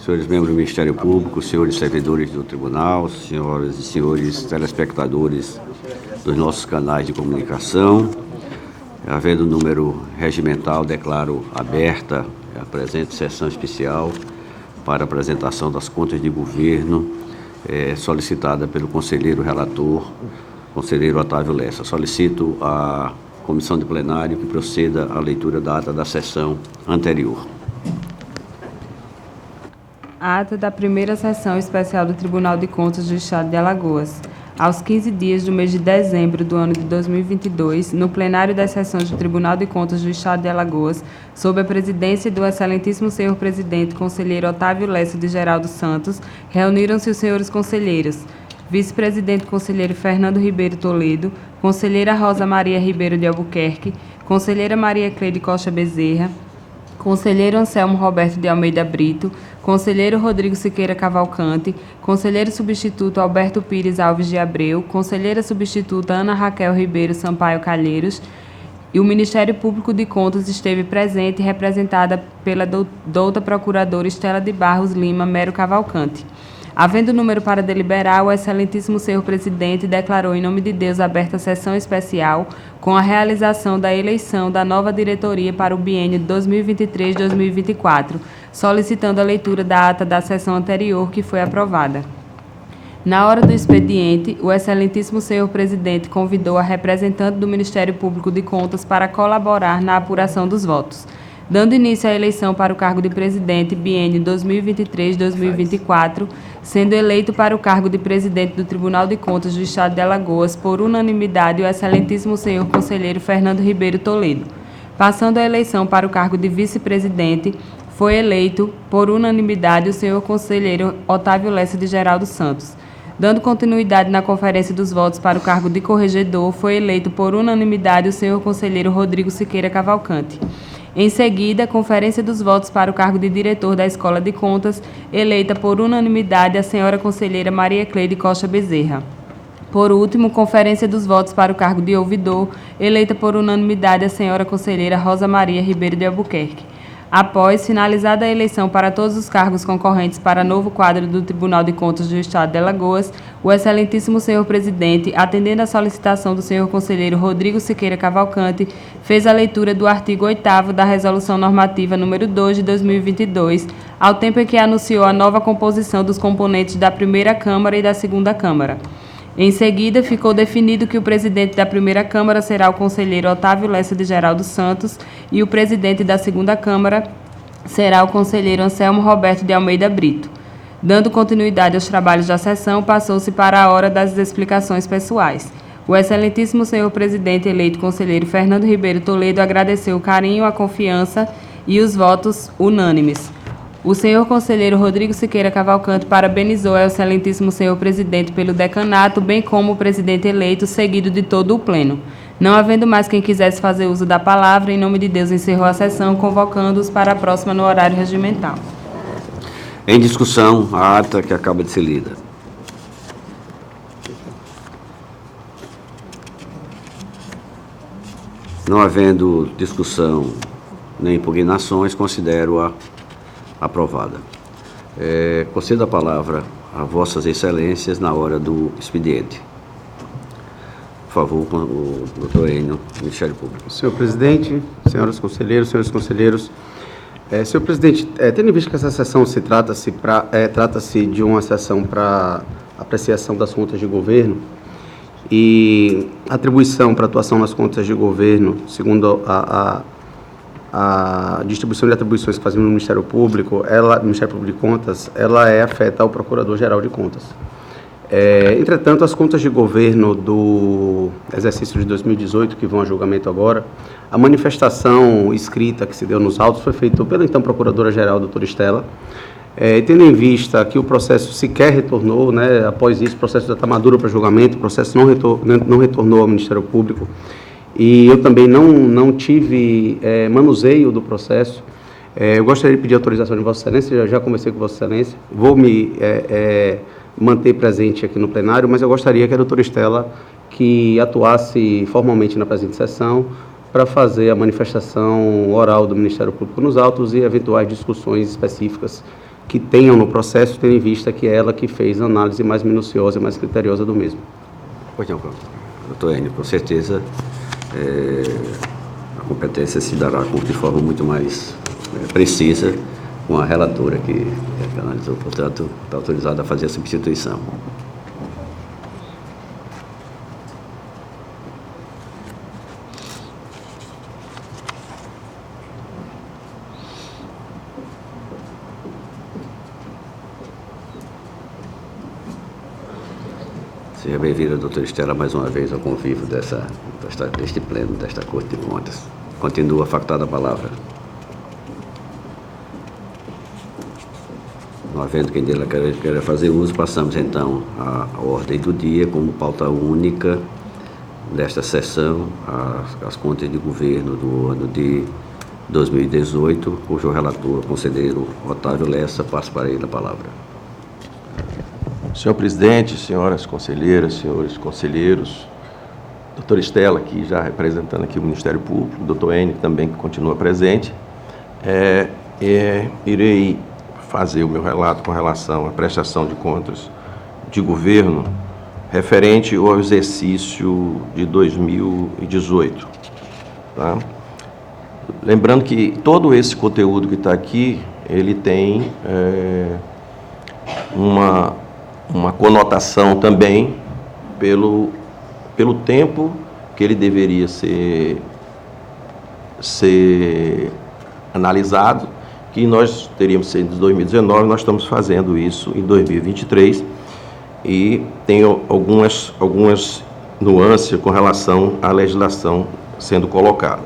senhores membros do Ministério Público, senhores servidores do Tribunal, senhoras e senhores telespectadores dos nossos canais de comunicação. Havendo número regimental, declaro aberta a presente sessão especial para apresentação das contas de governo, solicitada pelo conselheiro relator, conselheiro Otávio Lessa. Solicito à comissão de plenário que proceda à leitura da ata da sessão anterior. A ata da primeira sessão especial do Tribunal de Contas do Estado de Alagoas. Aos 15 dias do mês de dezembro do ano de 2022, no plenário das sessões do Tribunal de Contas do Estado de Alagoas, sob a presidência do excelentíssimo senhor presidente, conselheiro Otávio Lessa de Geraldo Santos, reuniram-se os senhores conselheiros: vice-presidente conselheiro Fernando Ribeiro Toledo, conselheira Rosa Maria Ribeiro de Albuquerque, conselheira Maria Cleide Costa Bezerra, conselheiro Anselmo Roberto de Almeida Brito, conselheiro Rodrigo Siqueira Cavalcante, conselheiro substituto Alberto Pires Alves de Abreu, conselheira substituta Ana Raquel Ribeiro Sampaio Calheiros, e o Ministério Público de Contas esteve presente, representada pela douta procuradora Estela de Barros Lima Mero Cavalcante. Havendo número para deliberar, o excelentíssimo senhor presidente declarou em nome de Deus aberta a sessão especial com a realização da eleição da nova diretoria para o biênio 2023-2024, solicitando a leitura da ata da sessão anterior, que foi aprovada. Na hora do expediente, o excelentíssimo senhor presidente convidou a representante do Ministério Público de Contas para colaborar na apuração dos votos. Dando início à eleição para o cargo de presidente biênio 2023-2024, sendo eleito para o cargo de presidente do Tribunal de Contas do Estado de Alagoas, por unanimidade, o excelentíssimo senhor conselheiro Fernando Ribeiro Toledo. Passando a eleição para o cargo de vice-presidente, foi eleito, por unanimidade, o senhor conselheiro Otávio Lessa de Geraldo Santos. Dando continuidade na conferência dos votos para o cargo de corregedor, foi eleito, por unanimidade, o senhor conselheiro Rodrigo Siqueira Cavalcante. Em seguida, conferência dos votos para o cargo de diretor da Escola de Contas, eleita por unanimidade a senhora conselheira Maria Cleide Costa Bezerra. Por último, conferência dos votos para o cargo de ouvidor, eleita por unanimidade a senhora conselheira Rosa Maria Ribeiro de Albuquerque. Após finalizada a eleição para todos os cargos concorrentes para novo quadro do Tribunal de Contas do Estado de Alagoas, o excelentíssimo senhor presidente, atendendo à solicitação do senhor conselheiro Rodrigo Siqueira Cavalcante, fez a leitura do artigo 8º da Resolução Normativa número 2 de 2022, ao tempo em que anunciou a nova composição dos componentes da primeira Câmara e da segunda Câmara. Em seguida, ficou definido que o presidente da primeira Câmara será o conselheiro Otávio Lessa de Geraldo Santos e o presidente da segunda Câmara será o conselheiro Anselmo Roberto de Almeida Brito. Dando continuidade aos trabalhos da sessão, passou-se para a hora das explicações pessoais. O excelentíssimo senhor presidente eleito conselheiro Fernando Ribeiro Toledo agradeceu o carinho, a confiança e os votos unânimes. O senhor conselheiro Rodrigo Siqueira Cavalcante parabenizou ao excelentíssimo senhor presidente pelo decanato, bem como o presidente eleito, seguido de todo o pleno. Não havendo mais quem quisesse fazer uso da palavra, em nome de Deus encerrou a sessão, convocando-os para a próxima no horário regimental. Em discussão, a ata que acaba de ser lida. Não havendo discussão nem impugnações, considero-a aprovada. Concedo a palavra a vossas excelências na hora do expediente. Por favor, o doutor Enio, Ministério Público. Senhor presidente, senhores conselheiros, senhor presidente, tendo em vista que essa sessão trata-se de uma sessão para apreciação das contas de governo e atribuição para atuação nas contas de governo, segundo a distribuição de atribuições que fazemos no Ministério Público, no Ministério Público de Contas, ela é afeta ao Procurador-Geral de Contas. Entretanto, as contas de governo do exercício de 2018, que vão a julgamento agora, a manifestação escrita que se deu nos autos foi feita pela então Procuradora-Geral, doutora Estela, tendo em vista que o processo sequer retornou, né, após isso o processo já está maduro para julgamento, o processo não retornou ao Ministério Público, e eu também não tive manuseio do processo. Eu gostaria de pedir autorização de Vossa Excelência, já conversei com Vossa Excelência, vou me manter presente aqui no plenário, mas eu gostaria que a doutora Estela que atuasse formalmente na presente sessão para fazer a manifestação oral do Ministério Público nos autos e eventuais discussões específicas que tenham no processo, tendo em vista que é ela que fez a análise mais minuciosa e mais criteriosa do mesmo. Pois não, doutor Enio, com certeza a competência se dará de forma muito mais precisa com a relatora que analisou, portanto, está autorizada a fazer a substituição. Seja bem-vinda, doutora Estela, mais uma vez ao convívio deste pleno, desta Corte de Contas. Continua facultada a palavra. Não havendo quem dela queira fazer uso, passamos então à ordem do dia como pauta única desta sessão, as contas de governo do ano de 2018, cujo relator, conselheiro Otávio Lessa, passa para ele a palavra. Senhor presidente, senhoras conselheiras, senhores conselheiros, doutora Estela, aqui já representando aqui o Ministério Público, doutor Enio também, que continua presente, irei fazer o meu relato com relação à prestação de contas de governo referente ao exercício de 2018. Tá? Lembrando que todo esse conteúdo que está aqui, ele tem uma conotação também pelo tempo que ele deveria ser analisado, que nós teríamos sido em 2019, nós estamos fazendo isso em 2023, e tem algumas nuances com relação à legislação sendo colocada.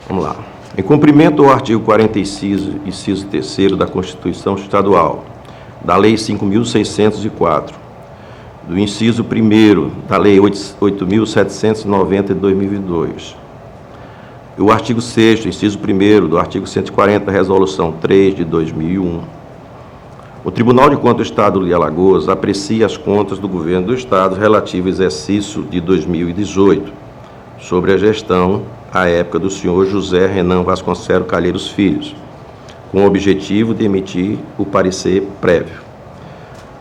Vamos lá. Em cumprimento ao artigo 46, inciso 3º da Constituição Estadual, da Lei 5.604, do inciso 1º da Lei 8.790 de 2002, e o artigo 6º, inciso 1º do artigo 140 da Resolução 3 de 2001, o Tribunal de Contas do Estado de Alagoas aprecia as contas do Governo do Estado relativo ao exercício de 2018, sobre a gestão, à época, do senhor José Renan Vasconcelos Calheiros Filhos, com o objetivo de emitir o parecer prévio.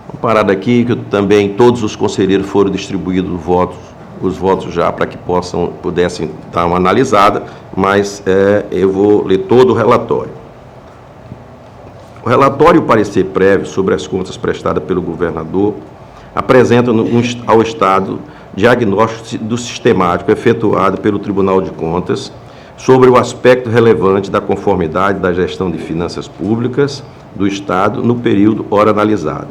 Vamos parar daqui, que também todos os conselheiros foram distribuídos os votos já, para que pudessem dar uma analisada, mas eu vou ler todo o relatório. O relatório e o parecer prévio sobre as contas prestadas pelo governador apresentam ao Estado diagnóstico sistemático efetuado pelo Tribunal de Contas sobre o aspecto relevante da conformidade da gestão de finanças públicas do Estado no período ora analisado.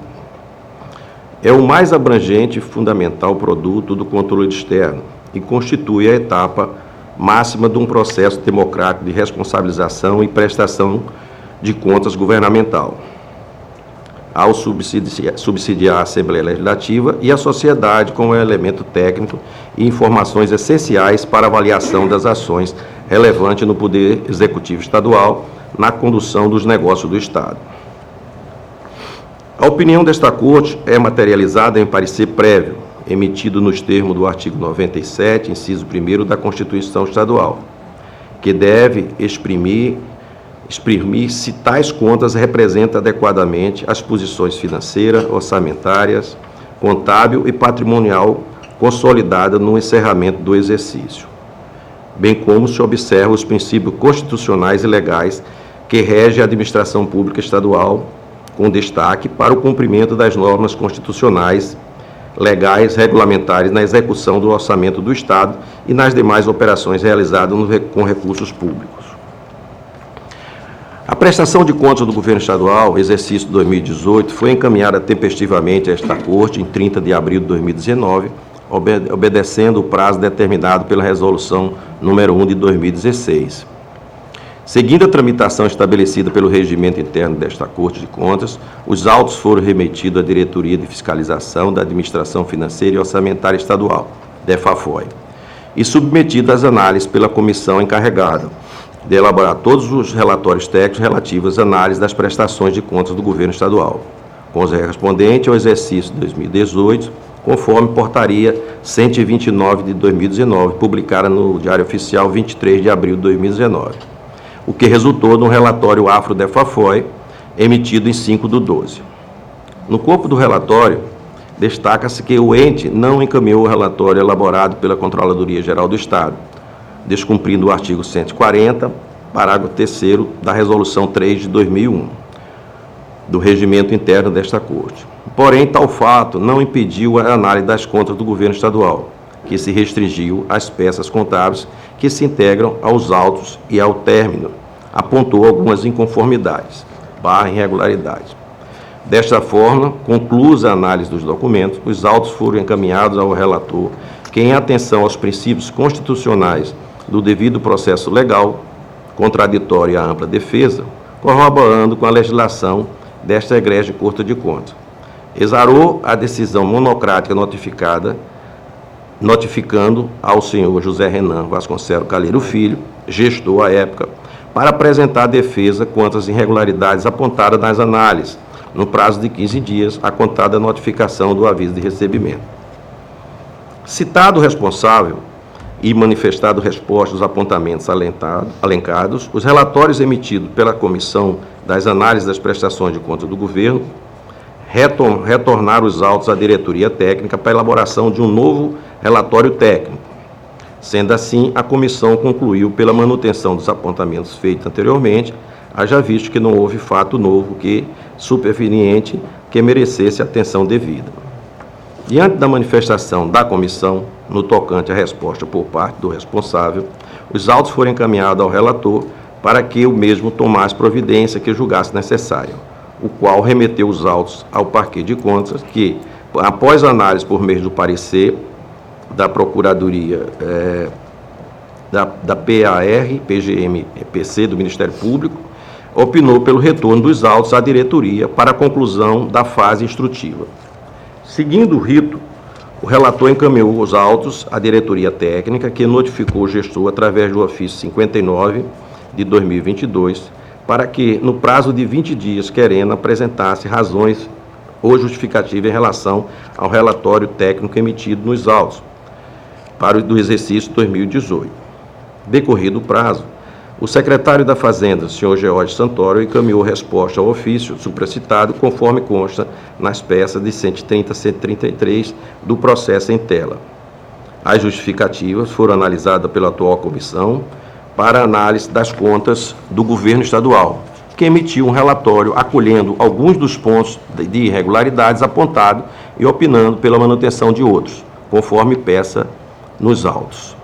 É o mais abrangente e fundamental produto do controle externo e constitui a etapa máxima de um processo democrático de responsabilização e prestação de contas governamental, ao subsidiar a Assembleia Legislativa e a sociedade como elemento técnico e informações essenciais para avaliação das ações relevantes no Poder Executivo Estadual na condução dos negócios do Estado. A opinião desta Corte é materializada em parecer prévio, emitido nos termos do artigo 97, inciso 1º da Constituição Estadual, que deve exprimir se tais contas representam adequadamente as posições financeiras, orçamentárias, contábil e patrimonial consolidada no encerramento do exercício, bem como se observa os princípios constitucionais e legais que regem a administração pública estadual, com destaque para o cumprimento das normas constitucionais, legais, regulamentares na execução do orçamento do Estado e nas demais operações realizadas com recursos públicos. A prestação de contas do Governo Estadual, exercício 2018, foi encaminhada tempestivamente a esta Corte em 30 de abril de 2019, obedecendo o prazo determinado pela Resolução número 1 de 2016. Seguindo a tramitação estabelecida pelo regimento interno desta Corte de Contas, os autos foram remetidos à Diretoria de Fiscalização da Administração Financeira e Orçamentária Estadual, DEFAFOI, e submetidos às análises pela comissão encarregada de elaborar todos os relatórios técnicos relativos às análises das prestações de contas do Governo Estadual, com os correspondentes ao exercício de 2018, conforme portaria 129 de 2019, publicada no Diário Oficial 23 de abril de 2019, o que resultou num relatório afro-DEFAFOI, emitido em 5/12. No corpo do relatório, destaca-se que o ente não encaminhou o relatório elaborado pela Controladoria Geral do Estado, descumprindo o artigo 140, parágrafo 3º da Resolução 3 de 2001, do regimento interno desta Corte. Porém, tal fato não impediu a análise das contas do governo estadual, que se restringiu às peças contábeis que se integram aos autos e, ao término, apontou algumas inconformidades, irregularidades. Desta forma, conclusa a análise dos documentos, os autos foram encaminhados ao relator, que, em atenção aos princípios constitucionais do devido processo legal, contraditório e à ampla defesa, corroborando com a legislação desta egrégia Corte de Contas, exarou a decisão monocrática notificando ao senhor José Renan Vasconcelos Calheiro Filho, gestor à época, para apresentar a defesa quanto às irregularidades apontadas nas análises, no prazo de 15 dias, a contar da notificação do aviso de recebimento. Citado o responsável e manifestado resposta aos apontamentos alencados, os relatórios emitidos pela Comissão das Análises das Prestações de Contas do Governo retornaram os autos à diretoria técnica para a elaboração de um novo relatório técnico. Sendo assim, a comissão concluiu pela manutenção dos apontamentos feitos anteriormente, haja visto que não houve fato novo superveniente que merecesse atenção devida. Diante da manifestação da comissão, no tocante à resposta por parte do responsável, os autos foram encaminhados ao relator para que o mesmo tomasse providência que julgasse necessária, o qual remeteu os autos ao Parquet de Contas, que, após análise por meio do parecer da Procuradoria da PGM-PC do Ministério Público, opinou pelo retorno dos autos à diretoria para a conclusão da fase instrutiva. Seguindo o rito, o relator encaminhou os autos à diretoria técnica, que notificou o gestor através do ofício 59 de 2022, para que, no prazo de 20 dias, querendo apresentasse razões ou justificativa em relação ao relatório técnico emitido nos autos para do exercício 2018. Decorrido o prazo, o secretário da Fazenda, senhor George Santoro, encaminhou resposta ao ofício supracitado, conforme consta nas peças de 130 a 133 do processo em tela. As justificativas foram analisadas pela atual comissão para análise das contas do governo estadual, que emitiu um relatório acolhendo alguns dos pontos de irregularidades apontados e opinando pela manutenção de outros, conforme peça nos autos.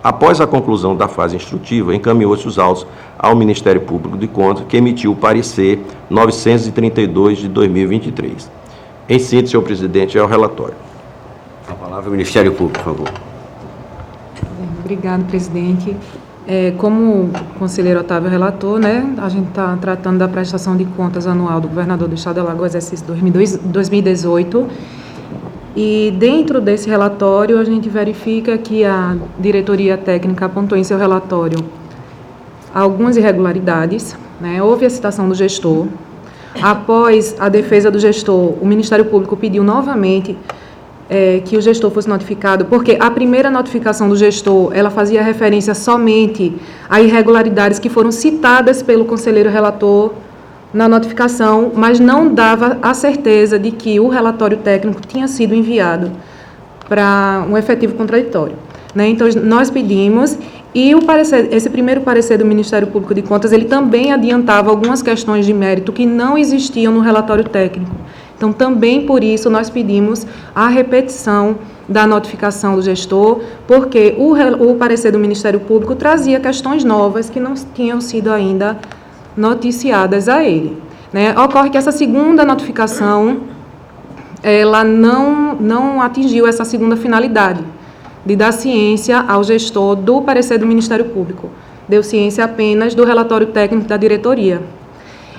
Após a conclusão da fase instrutiva, encaminhou-se os autos ao Ministério Público de Contas, que emitiu o parecer 932 de 2023. Em síntese, senhor presidente, é o relatório. A palavra ao Ministério Público, por favor. Obrigado, presidente. Como o conselheiro Otávio relatou, a gente está tratando da prestação de contas anual do governador do Estado de Alagoas, exercício 2018, e dentro desse relatório a gente verifica que a diretoria técnica apontou em seu relatório algumas irregularidades, houve a citação do gestor. Após a defesa do gestor, o Ministério Público pediu novamente que o gestor fosse notificado, porque a primeira notificação do gestor, ela fazia referência somente a irregularidades que foram citadas pelo conselheiro relator na notificação, mas não dava a certeza de que o relatório técnico tinha sido enviado para um efetivo contraditório. Então, nós pedimos, e esse primeiro parecer do Ministério Público de Contas, ele também adiantava algumas questões de mérito que não existiam no relatório técnico. Então, também por isso, nós pedimos a repetição da notificação do gestor, porque o parecer do Ministério Público trazia questões novas que não tinham sido ainda noticiadas a ele. Ocorre que essa segunda notificação, ela não atingiu essa segunda finalidade, de dar ciência ao gestor do parecer do Ministério Público. Deu ciência apenas do relatório técnico da diretoria.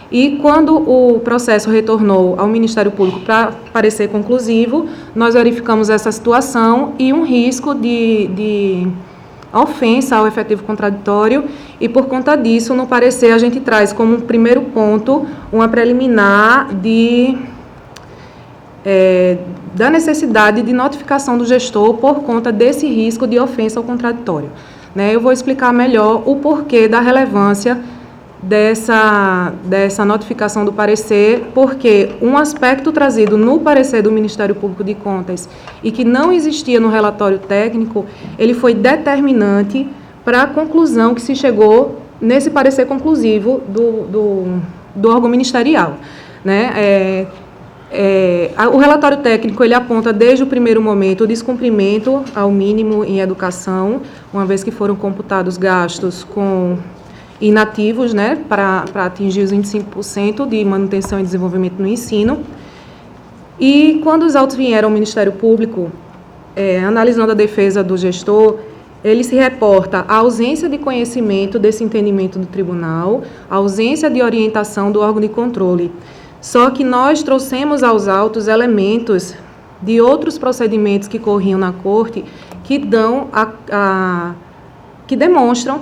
E quando o processo retornou ao Ministério Público para parecer conclusivo, nós verificamos essa situação e um risco de ofensa ao efetivo contraditório, e por conta disso, no parecer, a gente traz como primeiro ponto uma preliminar da necessidade de notificação do gestor por conta desse risco de ofensa ao contraditório. Eu vou explicar melhor o porquê da relevância dessa notificação do parecer, porque um aspecto trazido no parecer do Ministério Público de Contas e que não existia no relatório técnico, ele foi determinante para a conclusão que se chegou nesse parecer conclusivo do órgão ministerial, né? O relatório técnico ele aponta desde o primeiro momento o descumprimento ao mínimo em educação, uma vez que foram computados gastos com inativos, né, para atingir os 25% de manutenção e desenvolvimento no ensino. E quando os autos vieram ao Ministério Público, analisando a defesa do gestor, ele se reporta a ausência de conhecimento desse entendimento do tribunal, a ausência de orientação do órgão de controle. Só que nós trouxemos aos autos elementos de outros procedimentos que corriam na Corte que que demonstram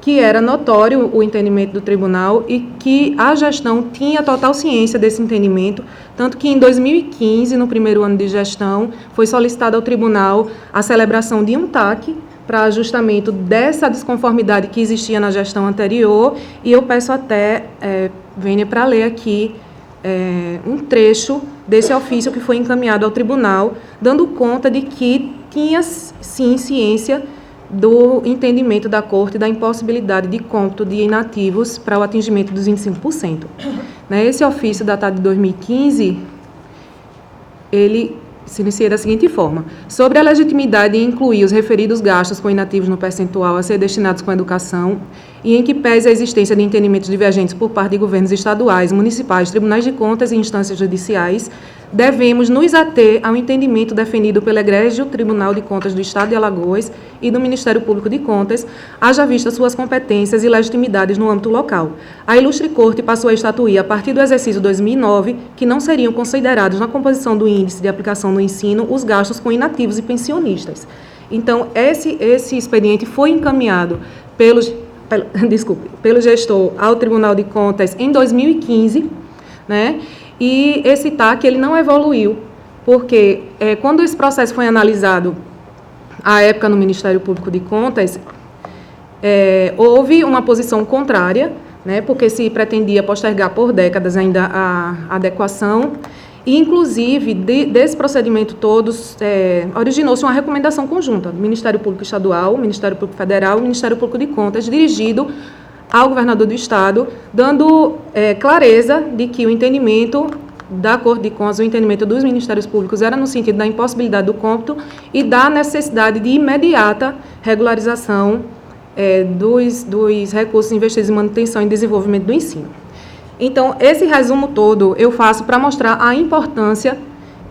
que era notório o entendimento do tribunal e que a gestão tinha total ciência desse entendimento, tanto que em 2015, no primeiro ano de gestão, foi solicitada ao tribunal a celebração de um TAC para ajustamento dessa desconformidade que existia na gestão anterior, e eu peço até, Vênia, para ler aqui um trecho desse ofício que foi encaminhado ao tribunal, dando conta de que tinha, sim, ciência do entendimento da Corte da impossibilidade de cômputo de inativos para o atingimento dos 25%. Esse ofício, datado de 2015, ele se inicia da seguinte forma: sobre a legitimidade em incluir os referidos gastos com inativos no percentual a ser destinados com a educação, e em que pese a existência de entendimentos divergentes por parte de governos estaduais, municipais, tribunais de contas e instâncias judiciais, devemos nos ater ao entendimento definido pelo Egrégio Tribunal de Contas do Estado de Alagoas e do Ministério Público de Contas, haja vista suas competências e legitimidades no âmbito local. A Ilustre Corte passou a estatuir, a partir do exercício 2009, que não seriam considerados na composição do índice de aplicação no ensino os gastos com inativos e pensionistas. Então, esse expediente foi encaminhado pelo gestor ao Tribunal de Contas em 2015, né? E esse TAC ele não evoluiu, porque quando esse processo foi analisado, à época no Ministério Público de Contas, houve uma posição contrária, né, porque se pretendia postergar por décadas ainda a adequação, e inclusive desse procedimento todos, originou-se uma recomendação conjunta do Ministério Público Estadual, Ministério Público Federal e Ministério Público de Contas, dirigido ao governador do Estado, dando clareza de que o entendimento da Corte de Contas, o entendimento dos Ministérios Públicos era no sentido da impossibilidade do cômputo e da necessidade de imediata regularização dos recursos investidos em manutenção e desenvolvimento do ensino. Então, esse resumo todo eu faço para mostrar a importância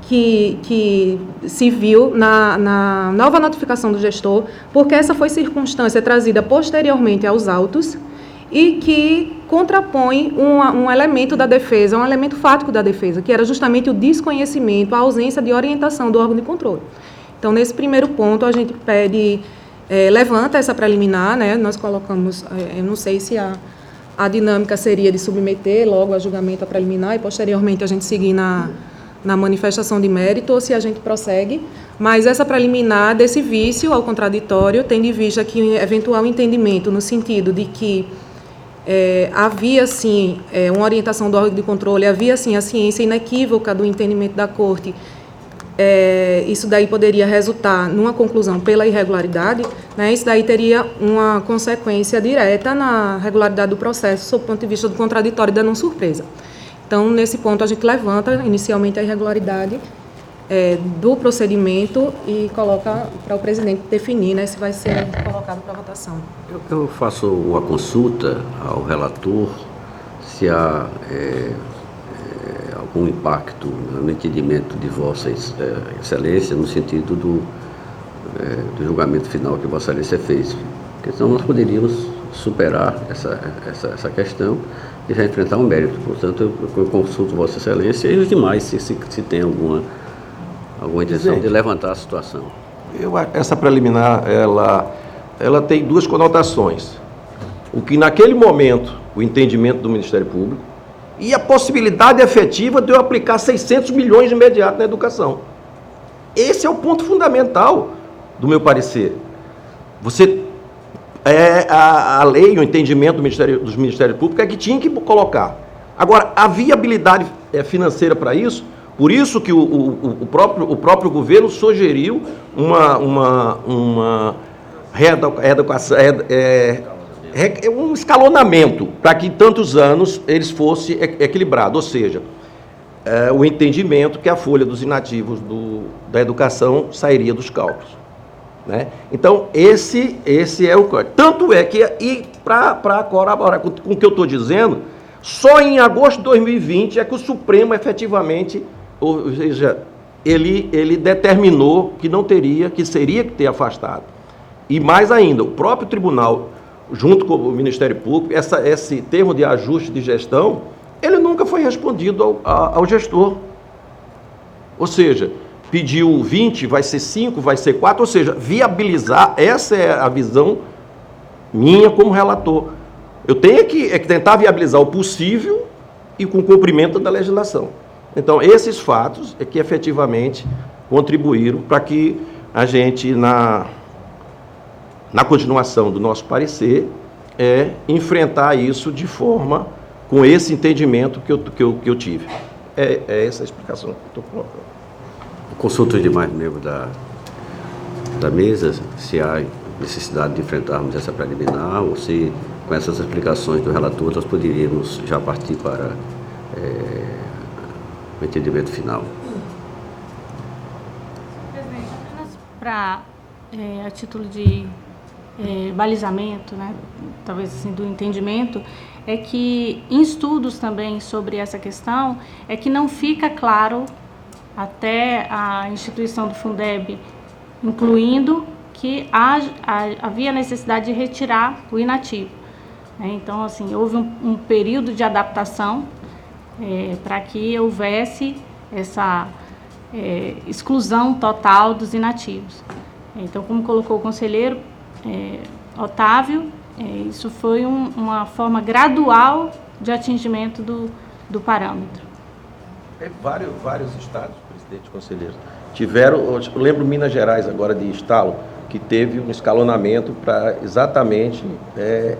que se viu na nova notificação do gestor, porque essa foi circunstância trazida posteriormente aos autos e que contrapõe um elemento da defesa, um elemento fático da defesa, que era justamente o desconhecimento, a ausência de orientação do órgão de controle. Então, nesse primeiro ponto, a gente pede, levanta essa preliminar, né? Nós colocamos, eu não sei se a dinâmica seria de submeter logo a julgamento a preliminar e, posteriormente, a gente seguir na manifestação de mérito, ou se a gente prossegue, mas essa preliminar desse vício ao contraditório, tendo em vista que eventual entendimento no sentido de que havia, sim, uma orientação do órgão de controle, havia, sim, a ciência inequívoca do entendimento da Corte, isso daí poderia resultar numa conclusão pela irregularidade, né? Isso daí teria uma consequência direta na regularidade do processo, sob o ponto de vista do contraditório e da não surpresa. Então, nesse ponto, a gente levanta inicialmente a irregularidade do procedimento e coloca para o presidente definir, né, se vai ser colocado para votação. Eu faço uma consulta ao relator se há algum impacto no entendimento de Vossa Excelência no sentido do julgamento final que Vossa Excelência fez. Porque senão nós poderíamos superar essa questão e já enfrentar um mérito. Portanto, eu consulto Vossa Excelência e os demais se tem alguma intenção de levantar a situação. Essa preliminar, ela tem duas conotações. O que naquele momento, o entendimento do Ministério Público e a possibilidade efetiva de eu aplicar 600 milhões de imediato na educação. Esse é o ponto fundamental do meu parecer. Você a lei, o entendimento dos Ministérios Públicos é que tinha que colocar. Agora, a viabilidade financeira para isso, por isso que o próprio governo sugeriu uma reeducação, um escalonamento, para que em tantos anos eles fossem equilibrados, ou seja, o entendimento que a folha dos inativos da educação sairia dos cálculos. Né? Então, esse é o... Tanto é que, e para colaborar com o que eu estou dizendo, só em agosto de 2020 é que o Supremo efetivamente, ou seja, ele determinou que seria que ter afastado. E mais ainda, o próprio tribunal, junto com o Ministério Público, esse termo de ajuste de gestão, ele nunca foi respondido ao gestor. Ou seja, pediu 20, vai ser 5, vai ser 4, ou seja, viabilizar, essa é a visão minha como relator. Eu tenho que tentar viabilizar o possível e com o cumprimento da legislação. Então, esses fatos é que efetivamente contribuíram para que a gente, na continuação do nosso parecer, enfrentar isso de forma, com esse entendimento que eu tive. É essa a explicação que eu estou colocando. Consulto os demais membros da mesa se há necessidade de enfrentarmos essa preliminar ou se, com essas explicações do relator, nós poderíamos já partir para o entendimento final. Presidente, apenas para, a título de balizamento, né, talvez assim, do entendimento, é que em estudos também sobre essa questão, é que não fica claro até a instituição do Fundeb, incluindo que havia necessidade de retirar o inativo. Então, assim, houve um período de adaptação para que houvesse essa exclusão total dos inativos. Então, como colocou o conselheiro Otávio, isso foi uma forma gradual de atingimento do parâmetro. Vários estados, presidente, conselheiro, tiveram, eu lembro Minas Gerais agora de estalo, que teve um escalonamento para exatamente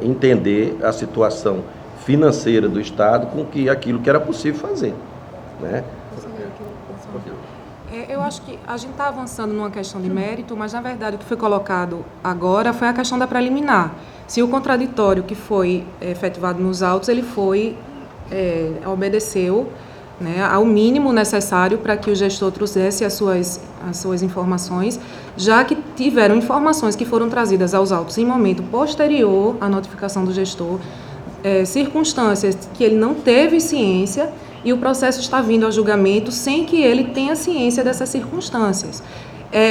entender a situação financeira do estado com aquilo que era possível fazer. Né? Eu acho que a gente está avançando numa questão de mérito, mas, na verdade, o que foi colocado agora foi a questão da preliminar. Se o contraditório que foi efetivado nos autos, ele obedeceu, né, ao mínimo necessário para que o gestor trouxesse as suas informações, já que tiveram informações que foram trazidas aos autos em momento posterior à notificação do gestor, circunstâncias que ele não teve ciência e o processo está vindo ao julgamento sem que ele tenha ciência dessas circunstâncias.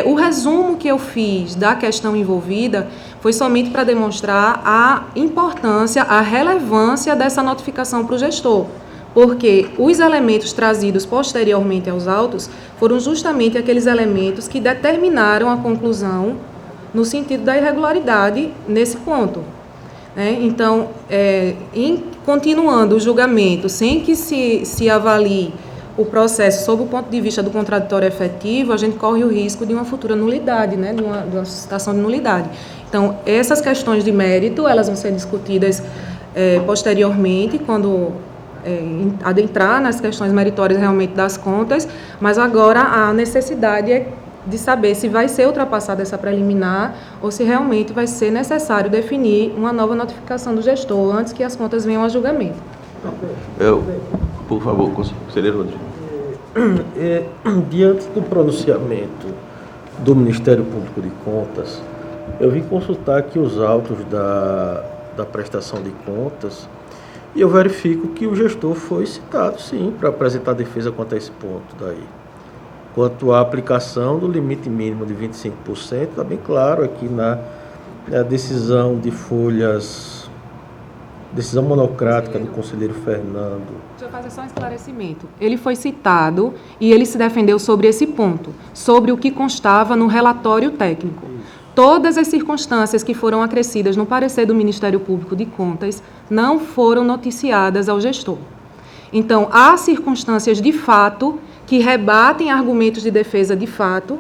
O resumo que eu fiz da questão envolvida foi somente para demonstrar a importância, a relevância dessa notificação para o gestor, porque os elementos trazidos posteriormente aos autos foram justamente aqueles elementos que determinaram a conclusão no sentido da irregularidade nesse ponto. Então, continuando o julgamento sem que se avalie o processo sob o ponto de vista do contraditório efetivo, a gente corre o risco de uma futura nulidade, né, de uma suscitação de nulidade. Então, essas questões de mérito, elas vão ser discutidas posteriormente, quando adentrar nas questões meritórias realmente das contas, mas agora a necessidade é de saber se vai ser ultrapassada essa preliminar ou se realmente vai ser necessário definir uma nova notificação do gestor antes que as contas venham a julgamento. Por favor, conselheiro Rodrigo. Diante do pronunciamento do Ministério Público de Contas, eu vim consultar aqui os autos da prestação de contas e eu verifico que o gestor foi citado, sim, para apresentar defesa quanto a esse ponto daí. Quanto à aplicação do limite mínimo de 25%, está bem claro aqui na decisão de folhas, decisão monocrática do conselheiro Fernando. Deixa eu fazer só um esclarecimento. Ele foi citado e ele se defendeu sobre esse ponto, sobre o que constava no relatório técnico. Todas as circunstâncias que foram acrescidas no parecer do Ministério Público de Contas não foram noticiadas ao gestor. Então, há circunstâncias de fato que rebatem argumentos de defesa de fato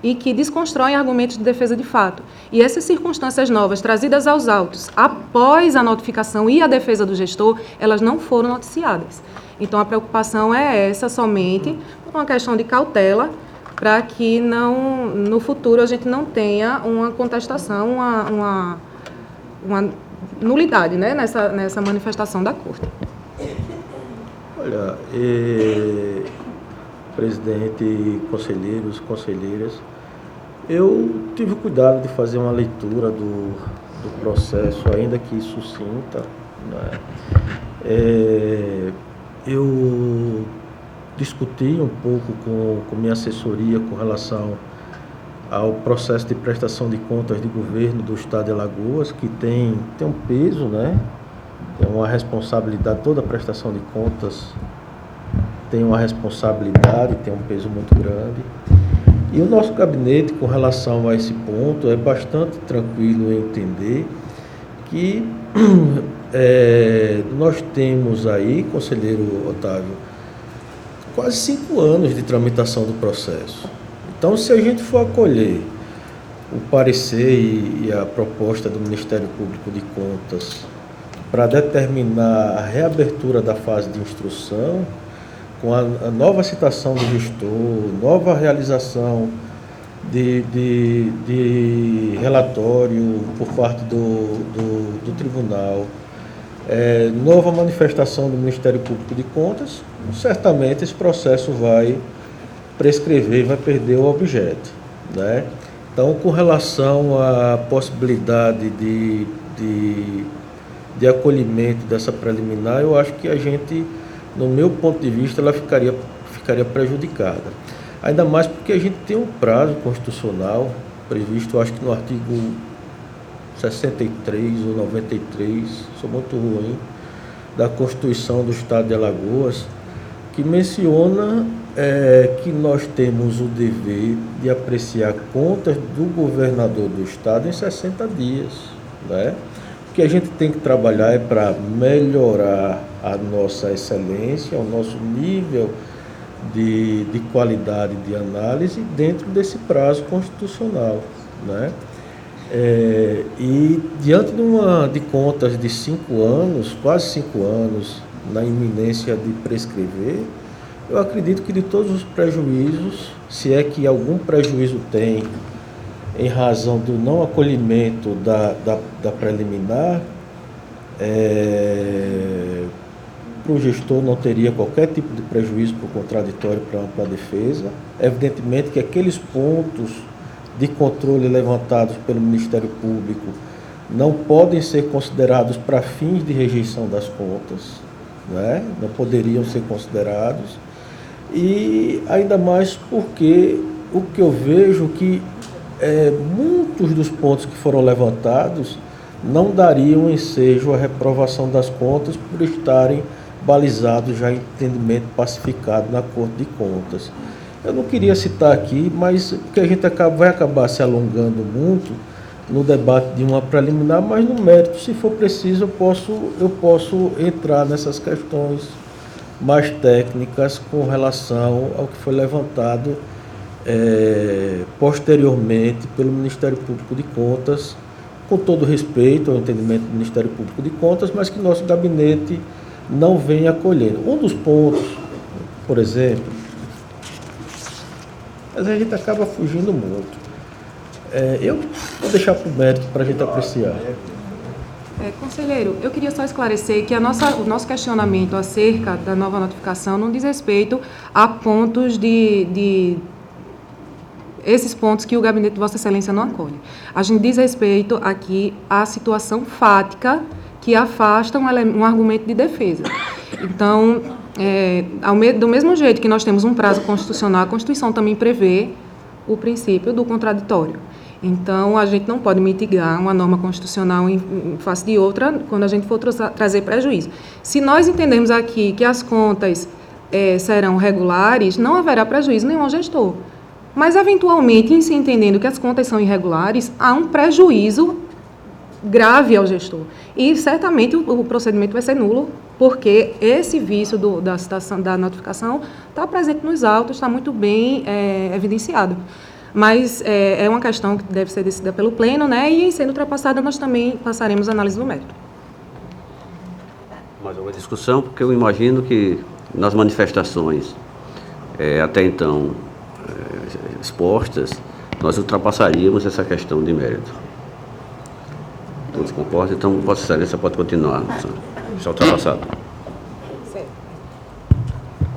e que desconstroem argumentos de defesa de fato. E essas circunstâncias novas trazidas aos autos após a notificação e a defesa do gestor, elas não foram noticiadas. Então, a preocupação é essa somente, por uma questão de cautela, para que não, no futuro a gente não tenha uma contestação, uma nulidade, né, nessa manifestação da Corte. Olha, presidente, conselheiros, conselheiras, eu tive cuidado de fazer uma leitura do processo, ainda que sucinta, né? Eu discuti um pouco com minha assessoria com relação ao processo de prestação de contas de governo do Estado de Alagoas, que tem um peso, né? Tem uma responsabilidade, toda a prestação de contas tem uma responsabilidade, tem um peso muito grande. E o nosso gabinete, com relação a esse ponto, é bastante tranquilo em entender que nós temos aí, conselheiro Otávio, quase 5 anos de tramitação do processo. Então, se a gente for acolher o parecer e a proposta do Ministério Público de Contas para determinar a reabertura da fase de instrução, com a nova citação do gestor, nova realização de relatório por parte do tribunal, nova manifestação do Ministério Público de Contas, certamente esse processo vai prescrever e vai perder o objeto, né? Então, com relação à possibilidade de acolhimento dessa preliminar, eu acho que a gente, no meu ponto de vista, ela ficaria prejudicada. Ainda mais porque a gente tem um prazo constitucional previsto, acho que no artigo 63 ou 93, sou muito ruim, da Constituição do Estado de Alagoas, que menciona que nós temos o dever de apreciar contas do governador do Estado em 60 dias, né? O que a gente tem que trabalhar é para melhorar a nossa excelência, o nosso nível de qualidade de análise dentro desse prazo constitucional, né? E diante de contas de 5 anos, quase 5 anos, na iminência de prescrever, eu acredito que de todos os prejuízos, se é que algum prejuízo tem em razão do não acolhimento da preliminar, para o gestor não teria qualquer tipo de prejuízo para o contraditório, para a ampla defesa. Evidentemente que aqueles pontos de controle levantados pelo Ministério Público não podem ser considerados para fins de rejeição das contas, né? Não poderiam ser considerados. E ainda mais porque o que eu vejo que muitos dos pontos que foram levantados não dariam ensejo à reprovação das contas por estarem balizados já em entendimento pacificado na Corte de Contas. Eu não queria citar aqui, mas porque a gente vai acabar se alongando muito no debate de uma preliminar, mas no mérito, se for preciso, eu posso entrar nessas questões mais técnicas com relação ao que foi levantado posteriormente pelo Ministério Público de Contas, com todo respeito ao entendimento do Ministério Público de Contas, mas que nosso gabinete não vem acolhendo. Um dos pontos, por exemplo, mas a gente acaba fugindo muito. Eu vou deixar para o mérito para a gente apreciar. Conselheiro, eu queria só esclarecer que o nosso questionamento acerca da nova notificação não diz respeito a pontos esses pontos que o gabinete de Vossa Excelência não acolhe. A gente diz respeito aqui à situação fática que afasta um argumento de defesa. Então, do mesmo jeito que nós temos um prazo constitucional, a Constituição também prevê o princípio do contraditório. Então, a gente não pode mitigar uma norma constitucional em face de outra quando a gente for trazer prejuízo. Se nós entendermos aqui que as contas serão regulares, não haverá prejuízo nenhum ao gestor. Mas, eventualmente, em se entendendo que as contas são irregulares, há um prejuízo grave ao gestor. E, certamente, o procedimento vai ser nulo, porque esse vício da notificação está presente nos autos, está muito bem evidenciado. mas é uma questão que deve ser decidida pelo Pleno, né? E, sendo ultrapassada, nós também passaremos a análise do mérito. Mais uma discussão, porque eu imagino que nas manifestações até então expostas, nós ultrapassaríamos essa questão de mérito. Todos concordam? Então, Vossa Excelência pode continuar. Está ultrapassado.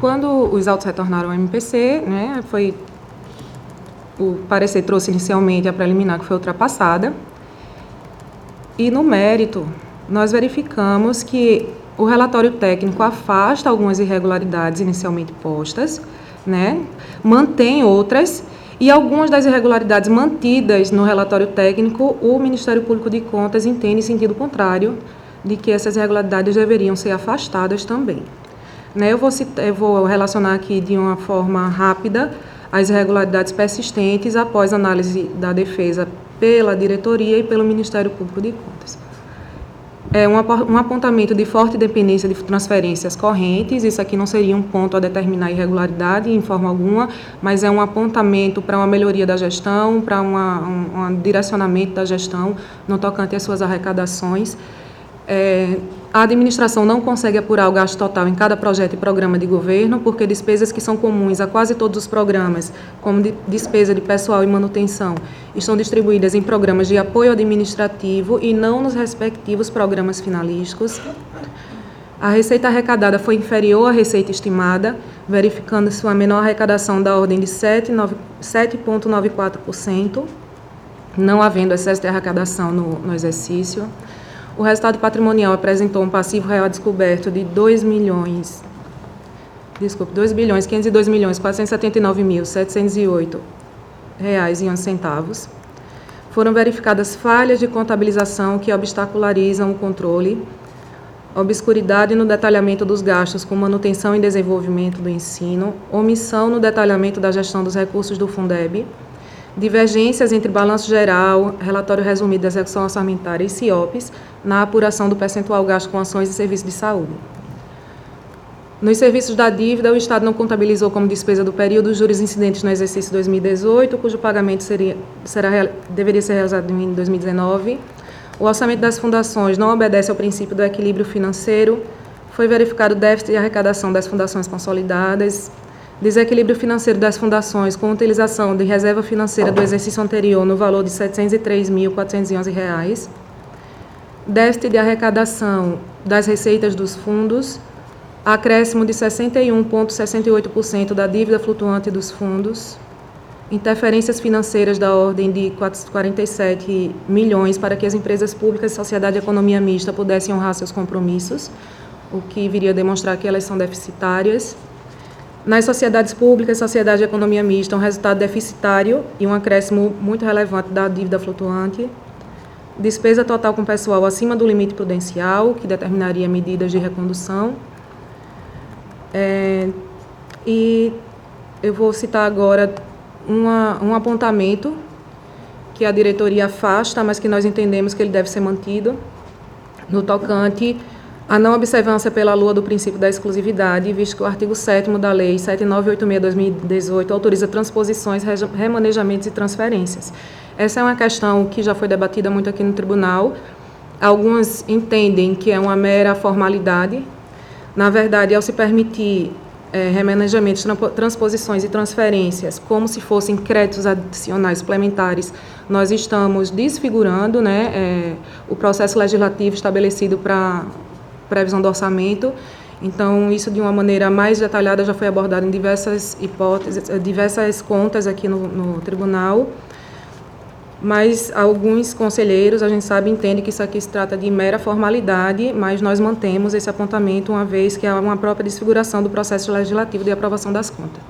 Quando os autos retornaram ao MPC, né, o parecer trouxe inicialmente a preliminar, que foi ultrapassada, e no mérito nós verificamos que o relatório técnico afasta algumas irregularidades inicialmente postas, né, mantém outras, e algumas das irregularidades mantidas no relatório técnico, o Ministério Público de Contas entende em sentido contrário de que essas irregularidades deveriam ser afastadas também. Eu vou relacionar aqui de uma forma rápida as irregularidades persistentes após análise da defesa pela diretoria e pelo Ministério Público de Contas. Um apontamento de forte dependência de transferências correntes, isso aqui não seria um ponto a determinar irregularidade em forma alguma, mas é um apontamento para uma melhoria da gestão, para um direcionamento da gestão no tocante às suas arrecadações. A administração não consegue apurar o gasto total em cada projeto e programa de governo, porque despesas que são comuns a quase todos os programas, como despesa de pessoal e manutenção, estão distribuídas em programas de apoio administrativo e não nos respectivos programas finalísticos. A receita arrecadada foi inferior à receita estimada, verificando-se uma menor arrecadação da ordem de 7,94%, não havendo excesso de arrecadação no exercício. O resultado patrimonial apresentou um passivo real descoberto de R$ 2.502.479.708,11. Foram verificadas falhas de contabilização que obstacularizam o controle, obscuridade no detalhamento dos gastos com manutenção e desenvolvimento do ensino, omissão no detalhamento da gestão dos recursos do Fundeb, divergências entre balanço geral, relatório resumido da execução orçamentária e CIOPs na apuração do percentual gasto com ações e serviços de saúde. Nos serviços da dívida, o Estado não contabilizou como despesa do período os juros incidentes no exercício 2018, cujo pagamento deveria ser realizado em 2019. O orçamento das fundações não obedece ao princípio do equilíbrio financeiro. Foi verificado o déficit de arrecadação das fundações consolidadas, desequilíbrio financeiro das fundações com utilização de reserva financeira do exercício anterior no valor de R$ 703.411, déficit de arrecadação das receitas dos fundos, acréscimo de 61,68% da dívida flutuante dos fundos, interferências financeiras da ordem de 47 milhões para que as empresas públicas e sociedade de economia mista pudessem honrar seus compromissos, o que viria a demonstrar que elas são deficitárias. Nas sociedades públicas e sociedade de economia mista, um resultado deficitário e um acréscimo muito relevante da dívida flutuante. Despesa total com pessoal acima do limite prudencial, que determinaria medidas de recondução. E eu vou citar agora um apontamento que a diretoria afasta, mas que nós entendemos que ele deve ser mantido, no tocante a não observância pela LOA do princípio da exclusividade, visto que o artigo 7º da Lei 7986/2018 autoriza transposições, remanejamentos e transferências. Essa é uma questão que já foi debatida muito aqui no tribunal. Alguns entendem que é uma mera formalidade. Na verdade, ao se permitir remanejamentos, transposições e transferências, como se fossem créditos adicionais suplementares, nós estamos desfigurando, o processo legislativo estabelecido para previsão do orçamento. Então, isso de uma maneira mais detalhada já foi abordado em diversas hipóteses, diversas contas aqui no tribunal, mas alguns conselheiros, a gente sabe, entendem que isso aqui se trata de mera formalidade, mas nós mantemos esse apontamento, uma vez que há uma própria desfiguração do processo legislativo de aprovação das contas,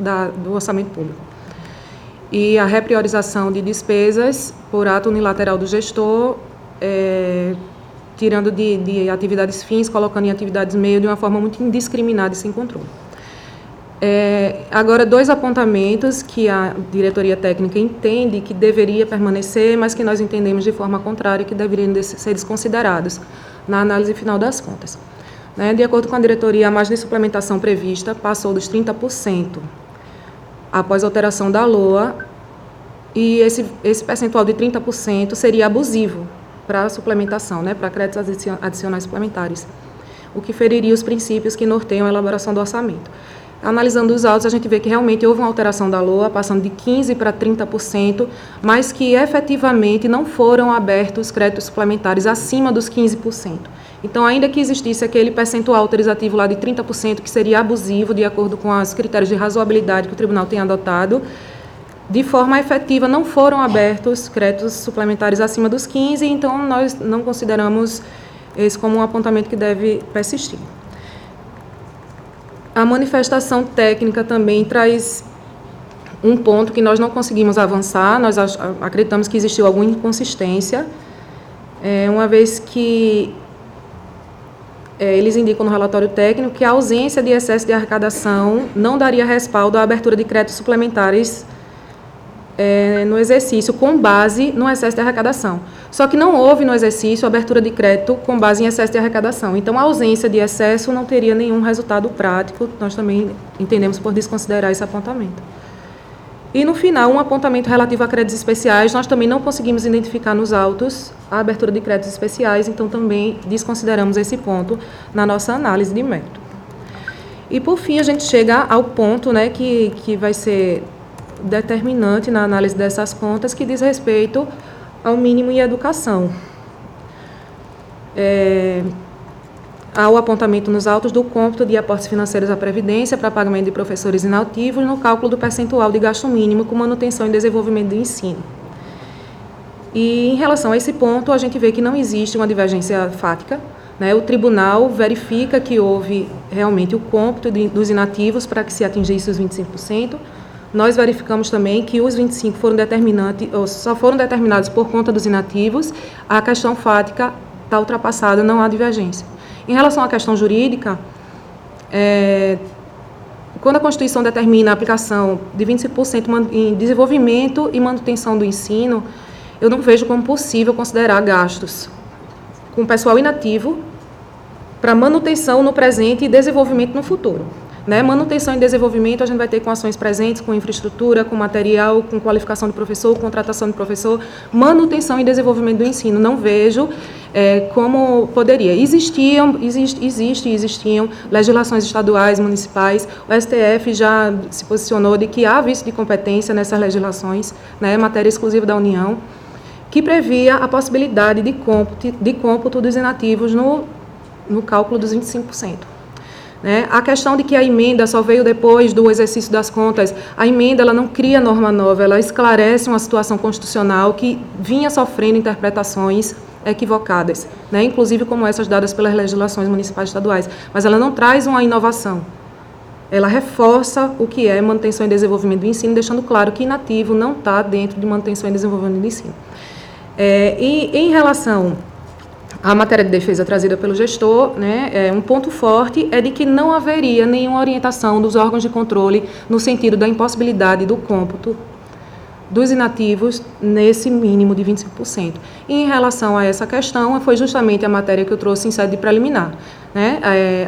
do orçamento público. E a repriorização de despesas por ato unilateral do gestor, tirando de atividades fins, colocando em atividades meio de uma forma muito indiscriminada e sem controle. Agora, dois apontamentos que a diretoria técnica entende que deveria permanecer, mas que nós entendemos de forma contrária que deveriam ser desconsiderados na análise final das contas. De acordo com a diretoria, a margem de suplementação prevista passou dos 30% após a alteração da LOA e esse percentual de 30% seria abusivo para a suplementação, né, para créditos adicionais suplementares, o que feriria os princípios que norteiam a elaboração do orçamento. Analisando os autos, a gente vê que realmente houve uma alteração da LOA, passando de 15% para 30%, mas que efetivamente não foram abertos créditos suplementares acima dos 15%. Então, ainda que existisse aquele percentual autorizativo lá de 30%, que seria abusivo, de acordo com os critérios de razoabilidade que o tribunal tem adotado, de forma efetiva não foram abertos créditos suplementares acima dos 15%, então nós não consideramos esse como um apontamento que deve persistir. A manifestação técnica também traz um ponto que nós não conseguimos avançar, nós acreditamos que existiu alguma inconsistência, uma vez que eles indicam no relatório técnico que a ausência de excesso de arrecadação não daria respaldo à abertura de créditos suplementares no exercício com base no excesso de arrecadação. Só que não houve no exercício abertura de crédito com base em excesso de arrecadação. Então, a ausência de excesso não teria nenhum resultado prático. Nós também entendemos por desconsiderar esse apontamento. E, no final, um apontamento relativo a créditos especiais, nós também não conseguimos identificar nos autos a abertura de créditos especiais, então também desconsideramos esse ponto na nossa análise de mérito. E, por fim, a gente chega ao ponto, né, que vai ser determinante na análise dessas contas, que diz respeito ao mínimo em educação. Ao apontamento nos autos do cômputo de aportes financeiros à Previdência para pagamento de professores inativos no cálculo do percentual de gasto mínimo com manutenção e desenvolvimento do ensino. E, em relação a esse ponto, a gente vê que não existe uma divergência fática, né? O tribunal verifica que houve realmente o cômputo dos inativos para que se atingisse os 25%. Nós verificamos também que os 25% foram determinantes, ou só foram determinados por conta dos inativos. A questão fática está ultrapassada, não há divergência. Em relação à questão jurídica, quando a Constituição determina a aplicação de 25% em desenvolvimento e manutenção do ensino, eu não vejo como possível considerar gastos com pessoal inativo para manutenção no presente e desenvolvimento no futuro. Né? Manutenção e desenvolvimento a gente vai ter com ações presentes, com infraestrutura, com material, com qualificação de professor, contratação de professor, manutenção e desenvolvimento do ensino. Não vejo como poderia. Existiam legislações estaduais, municipais, o STF já se posicionou de que há vício de competência nessas legislações, né, matéria exclusiva da União, que previa a possibilidade de cômputo dos inativos no cálculo dos 25%. Né? A questão de que a emenda só veio depois do exercício das contas, a emenda ela não cria norma nova, ela esclarece uma situação constitucional que vinha sofrendo interpretações equivocadas, né? Inclusive como essas dadas pelas legislações municipais e estaduais, mas ela não traz uma inovação. Ela reforça o que é manutenção e desenvolvimento do ensino, deixando claro que inativo não está dentro de manutenção e desenvolvimento do ensino. E em relação à matéria de defesa trazida pelo gestor, né, um ponto forte é de que não haveria nenhuma orientação dos órgãos de controle no sentido da impossibilidade do cômputo dos inativos nesse mínimo de 25%. E em relação a essa questão, foi justamente a matéria que eu trouxe em sede de preliminar. Né?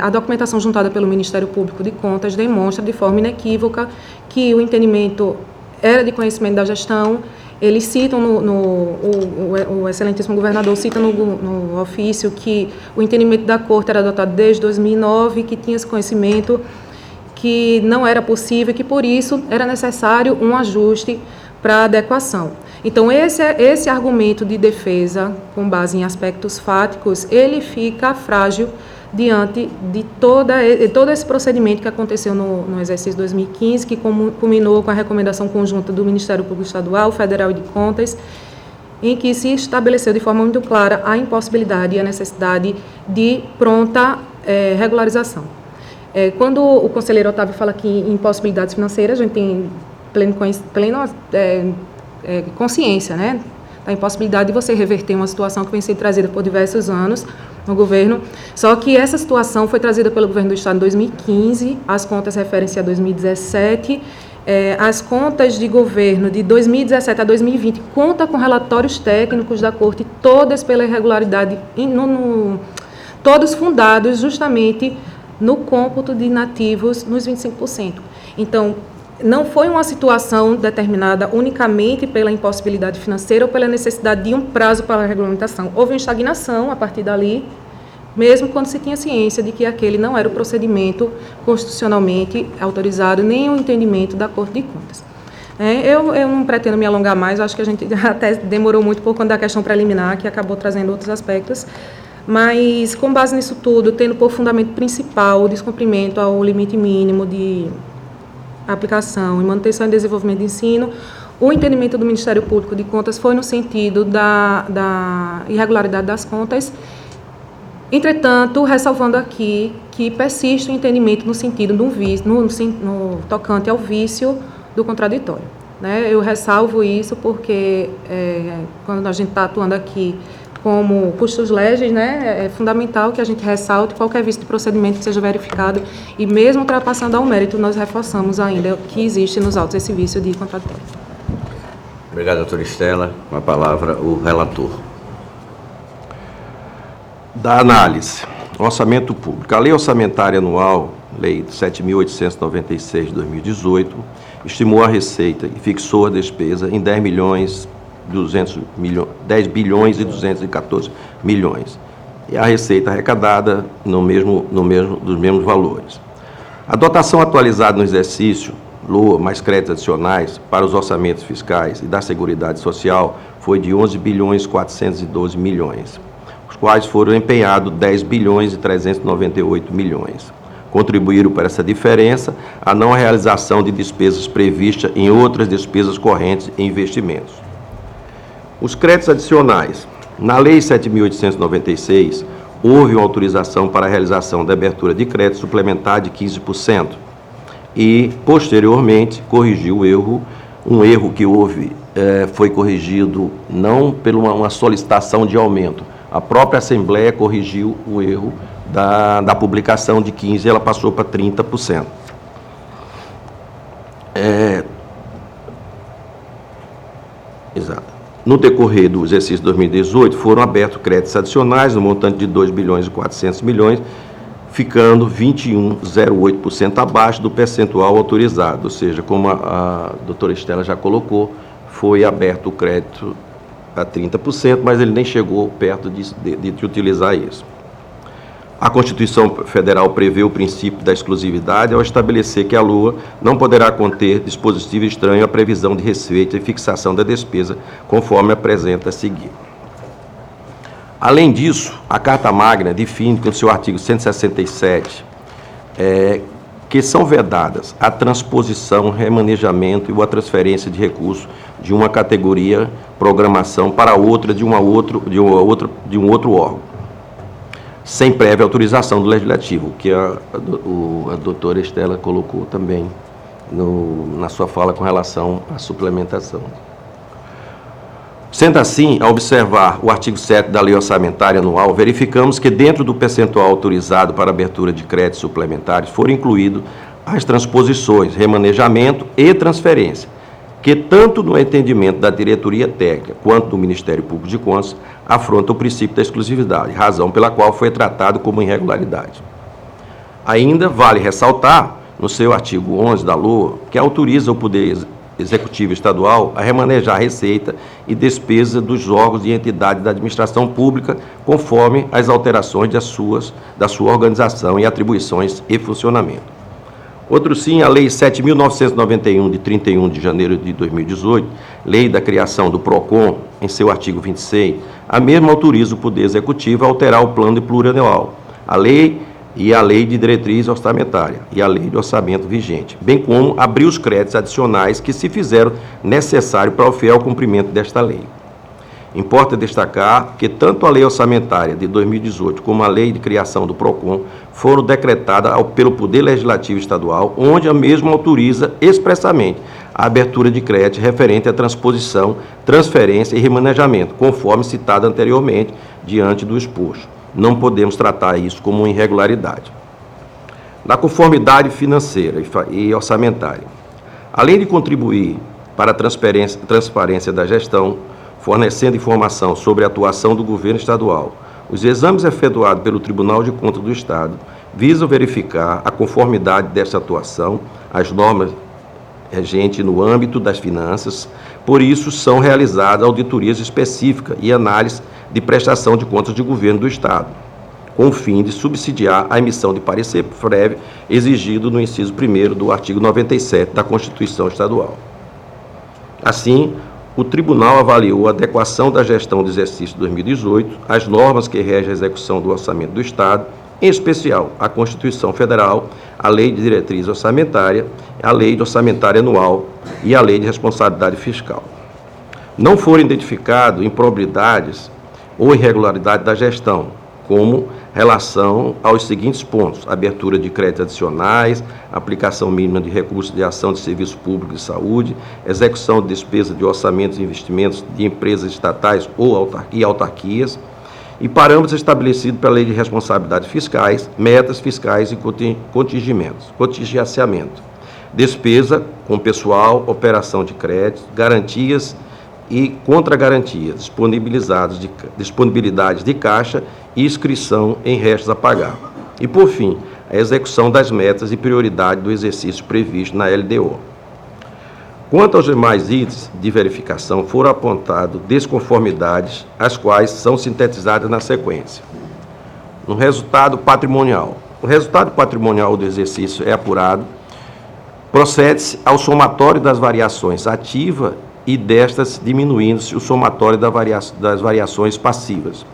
A documentação juntada pelo Ministério Público de Contas demonstra de forma inequívoca que o entendimento era de conhecimento da gestão. Eles citam, o excelentíssimo governador cita no ofício que o entendimento da Corte era adotado desde 2009, que tinha esse conhecimento, que não era possível, que por isso era necessário um ajuste para adequação. Então, esse argumento de defesa, com base em aspectos fáticos, ele fica frágil diante de todo esse procedimento que aconteceu no exercício 2015, que culminou com a recomendação conjunta do Ministério Público Estadual, Federal e de Contas, em que se estabeleceu de forma muito clara a impossibilidade e a necessidade de pronta regularização. Quando o conselheiro Otávio fala aqui em impossibilidades financeiras, a gente tem plena consciência, né, da impossibilidade de você reverter uma situação que vem sendo trazida por diversos anos no governo, só que essa situação foi trazida pelo governo do Estado em 2015, as contas referem-se a 2017, as contas de governo de 2017 a 2020 conta com relatórios técnicos da Corte, todas pela irregularidade, todos fundados justamente no cômputo de inativos nos 25%. Então, não foi uma situação determinada unicamente pela impossibilidade financeira ou pela necessidade de um prazo para a regulamentação. Houve uma estagnação a partir dali, mesmo quando se tinha ciência de que aquele não era o procedimento constitucionalmente autorizado, nem o entendimento da Corte de Contas. Eu não pretendo me alongar mais, acho que a gente até demorou muito por conta da questão preliminar, que acabou trazendo outros aspectos, mas com base nisso tudo, tendo por fundamento principal o descumprimento ao limite mínimo de aplicação e manutenção e desenvolvimento de ensino, o entendimento do Ministério Público de Contas foi no sentido da irregularidade das contas. Entretanto, ressalvando aqui que persiste o entendimento no sentido do vício, no tocante ao vício do contraditório. Eu ressalvo isso porque, quando a gente está atuando aqui como custos legis, é fundamental que a gente ressalte qualquer vício de procedimento que seja verificado e, mesmo ultrapassando ao mérito, nós reforçamos ainda que existe nos autos esse vício de contraditório. Obrigado, doutora Estela. Com a palavra, o relator. Da análise, orçamento público. A Lei Orçamentária Anual, Lei 7.896 de 2018, estimou a receita e fixou a despesa em 10 bilhões e 214 milhões. E a receita arrecadada dos mesmos valores. A dotação atualizada no exercício, LOA mais créditos adicionais para os orçamentos fiscais e da Seguridade Social foi de 11 bilhões e 412 milhões, os quais foram empenhados 10 bilhões e 398 milhões. Contribuíram para essa diferença a não realização de despesas previstas em outras despesas correntes e investimentos. Os créditos adicionais. Na Lei 7.896, houve uma autorização para a realização da abertura de crédito suplementar de 15% e, posteriormente, corrigiu o erro. Um erro que houve foi corrigido não por uma solicitação de aumento. A própria Assembleia corrigiu o erro da publicação de 15%, ela passou para 30%. Exato. No decorrer do exercício 2018, foram abertos créditos adicionais no montante de 2 bilhões e 400 milhões, ficando 21,08% abaixo do percentual autorizado. Ou seja, como a doutora Estela já colocou, foi aberto o crédito a 30%, mas ele nem chegou perto de utilizar isso. A Constituição Federal prevê o princípio da exclusividade ao estabelecer que a LOA não poderá conter dispositivo estranho à previsão de receita e fixação da despesa, conforme apresenta a seguir. Além disso, a Carta Magna define, com seu artigo 167, que são vedadas a transposição, remanejamento e a transferência de recursos de uma categoria programação para outra de um outro órgão, sem prévia autorização do Legislativo, que a doutora Estela colocou também na sua fala com relação à suplementação. Sendo assim, ao observar o artigo 7 da Lei Orçamentária Anual, verificamos que dentro do percentual autorizado para abertura de créditos suplementares foram incluídos as transposições, remanejamento e transferência, que tanto no entendimento da diretoria técnica quanto do Ministério Público de Contas afronta o princípio da exclusividade, razão pela qual foi tratado como irregularidade. Ainda vale ressaltar, no seu artigo 11 da LOA, que autoriza o Poder Executivo Estadual a remanejar a receita e despesa dos órgãos e entidades da administração pública conforme as alterações da sua organização e atribuições e funcionamento. Outro sim, a Lei 7.991, de 31 de janeiro de 2018, Lei da Criação do PROCON, em seu artigo 26, a mesma autoriza o Poder Executivo a alterar o plano plurianual, a Lei de Diretriz Orçamentária e a Lei de Orçamento vigente, bem como abrir os créditos adicionais que se fizeram necessário para o fiel cumprimento desta lei. Importa destacar que tanto a Lei Orçamentária de 2018 como a Lei de Criação do PROCON foram decretadas pelo Poder Legislativo Estadual, onde a mesma autoriza expressamente a abertura de crédito referente à transposição, transferência e remanejamento, conforme citado anteriormente, diante do exposto. Não podemos tratar isso como uma irregularidade. Na conformidade financeira e orçamentária, além de contribuir para a transparência da gestão, fornecendo informação sobre a atuação do governo estadual, os exames efetuados pelo Tribunal de Contas do Estado visam verificar a conformidade desta atuação às normas regente no âmbito das finanças, por isso são realizadas auditorias específicas e análise de prestação de contas de governo do Estado, com o fim de subsidiar a emissão de parecer prévio exigido no inciso 1º do artigo 97 da Constituição Estadual. Assim, o Tribunal avaliou a adequação da gestão do exercício 2018 às normas que regem a execução do orçamento do Estado, em especial a Constituição Federal, a Lei de Diretriz Orçamentária, a Lei Orçamentária Anual e a Lei de Responsabilidade Fiscal. Não foram identificadas improbidades ou irregularidade da gestão, como relação aos seguintes pontos: abertura de créditos adicionais, aplicação mínima de recursos de ação de serviço público de saúde, execução de despesas de orçamentos e investimentos de empresas estatais e autarquias, e parâmetros estabelecidos pela Lei de Responsabilidade Fiscais, metas fiscais e contingenciamento, despesa com pessoal, operação de crédito, garantias e contra-garantias, disponibilidade de caixa e inscrição em restos a pagar. E, por fim, a execução das metas e prioridade do exercício previsto na LDO. Quanto aos demais itens de verificação, foram apontadas desconformidades, as quais são sintetizadas na sequência. No resultado patrimonial. O resultado patrimonial do exercício é apurado, procede-se ao somatório das variações ativas e destas diminuindo-se o somatório das variações passivas.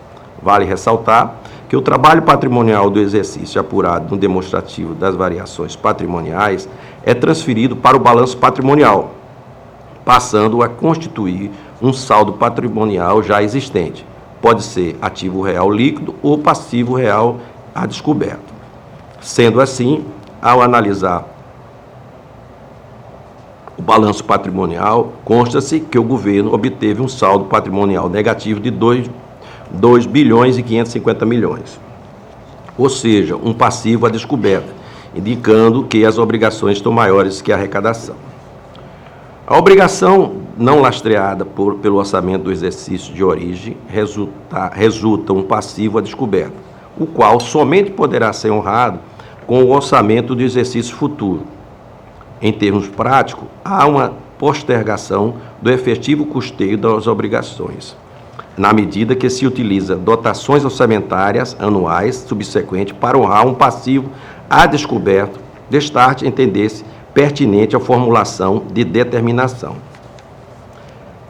Vale ressaltar que o trabalho patrimonial do exercício apurado no demonstrativo das variações patrimoniais é transferido para o balanço patrimonial, passando a constituir um saldo patrimonial já existente. Pode ser ativo real líquido ou passivo real a descoberto. Sendo assim, ao analisar o balanço patrimonial, consta-se que o governo obteve um saldo patrimonial negativo de 2 bilhões e 550 milhões, ou seja, um passivo a descoberta, indicando que as obrigações estão maiores que a arrecadação. A obrigação não lastreada pelo orçamento do exercício de origem resulta um passivo a descoberta, o qual somente poderá ser honrado com o orçamento do exercício futuro. Em termos práticos, há uma postergação do efetivo custeio das obrigações, na medida que se utiliza dotações orçamentárias anuais subsequentes para honrar um passivo a descoberto, destarte entender-se pertinente à formulação de determinação.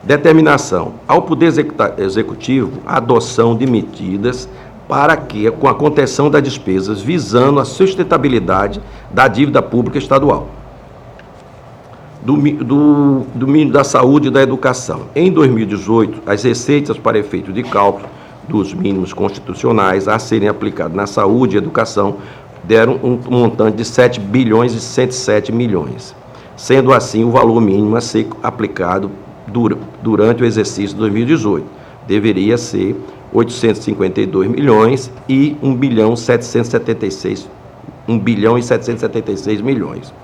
Determinação. Ao Poder Executivo, a adoção de medidas para que, com a contenção das despesas, visando a sustentabilidade da dívida pública estadual. Do mínimo da saúde e da educação. Em 2018, as receitas para efeito de cálculo dos mínimos constitucionais a serem aplicados na saúde e educação deram um montante de 7 bilhões e 107 milhões. Sendo assim, o valor mínimo a ser aplicado durante o exercício 2018 deveria ser 852 milhões e 1 bilhão e 776 milhões.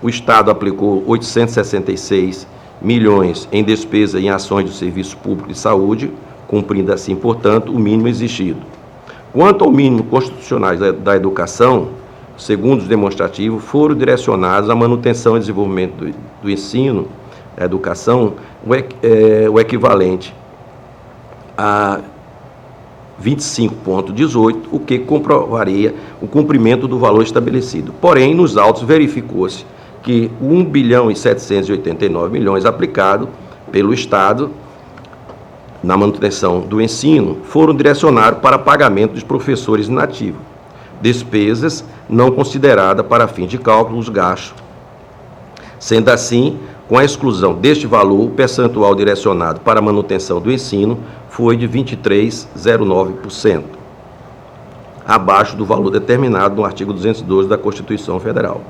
O Estado aplicou 866 milhões em despesa em ações de serviço público de saúde, cumprindo assim, portanto, o mínimo exigido. Quanto ao mínimo constitucional da educação, segundo os demonstrativos, foram direcionados à manutenção e desenvolvimento do ensino, da educação, o equivalente a 25,18, o que comprovaria o cumprimento do valor estabelecido. Porém, nos autos verificou-se que 1 bilhão e 789 milhões aplicado pelo Estado na manutenção do ensino foram direcionados para pagamento dos professores inativos, despesas não consideradas para fins de cálculo dos gastos. Sendo assim, com a exclusão deste valor, o percentual direcionado para a manutenção do ensino foi de 23,09%, abaixo do valor determinado no artigo 212 da Constituição Federal,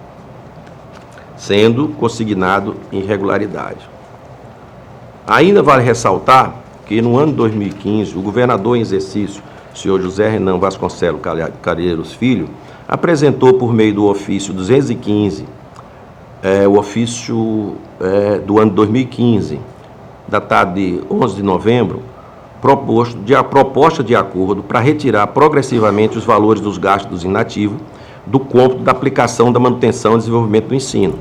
sendo consignado irregularidade. Ainda vale ressaltar que no ano de 2015, o governador em exercício, o senhor José Renan Vasconcelos Calheiros Filho, apresentou por meio do ofício 215, o ofício do ano de 2015, datado de 11 de novembro, proposta de acordo para retirar progressivamente os valores dos gastos inativos do cômputo da aplicação da manutenção e desenvolvimento do ensino,